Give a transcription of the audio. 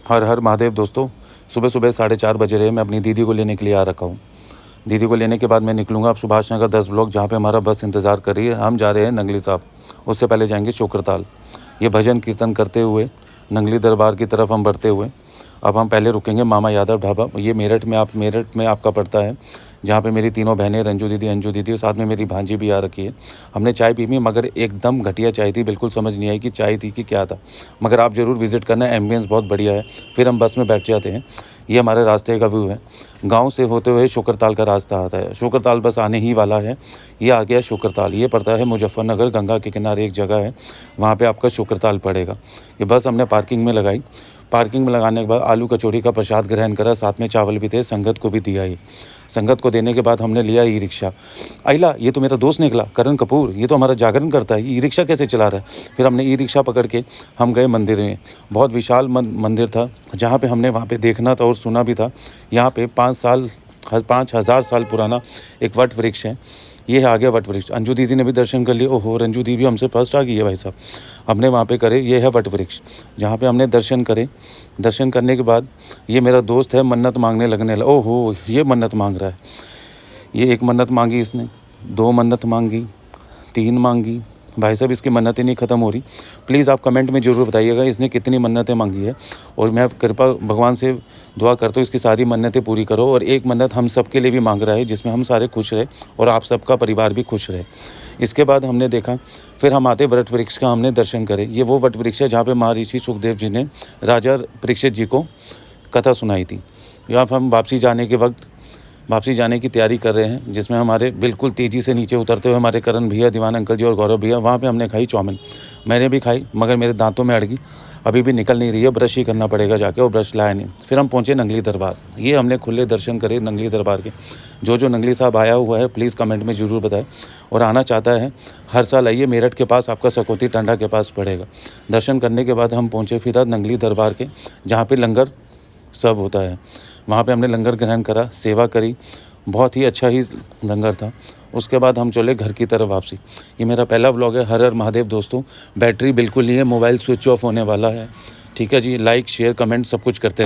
हर हर महादेव दोस्तों। सुबह सुबह 4:30 बज रहे हैं। मैं अपनी दीदी को लेने के लिए आ रखा हूँ। दीदी को लेने के बाद मैं निकलूँगा अब सुभाष नगर 10 ब्लॉक, जहाँ पे हमारा बस इंतज़ार कर रही है। हम जा रहे हैं नंगली साहब, उससे पहले जाएंगे शोकरताल। ये भजन कीर्तन करते हुए नंगली दरबार की तरफ हम बढ़ते हुए अब हम पहले रुकेंगे मामा यादव ढाबा। ये मेरठ में आपका पड़ता है, जहाँ पे मेरी तीनों बहनें रंजू दीदी, अंजू दीदी और साथ में मेरी भांजी भी आ रखी है। हमने चाय पी भी, मगर एकदम घटिया चाय थी, बिल्कुल समझ नहीं आई कि चाय थी कि क्या था। मगर आप ज़रूर विज़िट करना, एम्बियंस बहुत बढ़िया है। फिर हम बस में बैठ जाते हैं। ये हमारे रास्ते का व्यू है। गाँव से होते हुए शोकरताल का रास्ता आता है। शोकरताल बस आने ही वाला है। ये आ गया शोकरताल। ये पड़ता है मुजफ्फरनगर, गंगा के किनारे एक जगह है, वहाँ पे आपका शोकरताल पड़ेगा। ये बस हमने पार्किंग में लगाई। पार्किंग में लगाने के बाद आलू कचौड़ी का प्रसाद ग्रहण करा, साथ में चावल भी थे, संगत को भी दिया। ये संगत को देने के बाद हमने लिया ई रिक्शा। अहिला, ये तो मेरा दोस्त निकला, करण कपूर, ये तो हमारा जागरण करता है, ई रिक्शा कैसे चला रहा है। फिर हमने ई रिक्शा पकड़ के हम गए मंदिर में। बहुत विशाल मंदिर था, जहाँ पे हमने वहाँ पे देखना था और सुना भी था। यहाँ पे 5,000 साल पुराना एक वट वृक्ष है। ये आ गया वट वृक्ष। अंजू दीदी ने भी दर्शन कर लिए। ओहो, रंजू दीदी भी हमसे फर्स्ट आ गई है भाई साहब। हमने वहाँ पे करे, ये है वट वृक्ष, जहाँ पे हमने दर्शन करे। दर्शन करने के बाद ये मेरा दोस्त है, मन्नत मांगने लगने लगा। ओहो, ये मन्नत मांग रहा है। ये एक मन्नत मांगी इसने, 2 मन्नत मांगी, 3 मांगी। भाई साहब, इसकी मन्नतें नहीं ख़त्म हो रही। प्लीज़ आप कमेंट में ज़रूर बताइएगा इसने कितनी मन्नतें मांगी है, और मैं कृपा भगवान से दुआ करता हूँ इसकी सारी मन्नतें पूरी करो। और एक मन्नत हम सब के लिए भी मांग रहा है, जिसमें हम सारे खुश रहे और आप सबका परिवार भी खुश रहे। इसके बाद हमने देखा, फिर हम आते वट वृक्ष का हमने दर्शन करे। ये वो वट वृक्ष है जहाँ पर महर्षि सुखदेव जी ने राजा परीक्षित जी को कथा सुनाई थी। यहाँ पर हम वापसी जाने की तैयारी कर रहे हैं, जिसमें हमारे बिल्कुल तेज़ी से नीचे उतरते हुए हमारे करण भैया, दीवान अंकल जी और गौरव भैया। वहाँ पे हमने खाई चाउमीन। मैंने भी खाई, मगर मेरे दांतों में अड़ गई, अभी भी निकल नहीं रही है। ब्रश ही करना पड़ेगा जाके, और ब्रश लाया नहीं। फिर हम पहुँचे नंगली दरबार। ये हमने खुले दर्शन करे नंगली दरबार के। जो नंगली साहब आया हुआ है, प्लीज़ कमेंट में ज़रूर बताए, और आना चाहता है हर साल आइए। मेरठ के पास आपका सकौती टांडा के पास पड़ेगा। दर्शन करने के बाद हम पहुँचे फिर नंगली दरबार के, जहाँ पर लंगर सब होता है। वहाँ पे हमने लंगर ग्रहण करा, सेवा करी, बहुत ही अच्छा ही लंगर था। उसके बाद हम चले घर की तरफ वापसी। ये मेरा पहला व्लॉग है। हर हर महादेव दोस्तों। बैटरी बिल्कुल नहीं है, मोबाइल स्विच ऑफ होने वाला है। ठीक है जी, लाइक शेयर कमेंट सब कुछ करते रहे।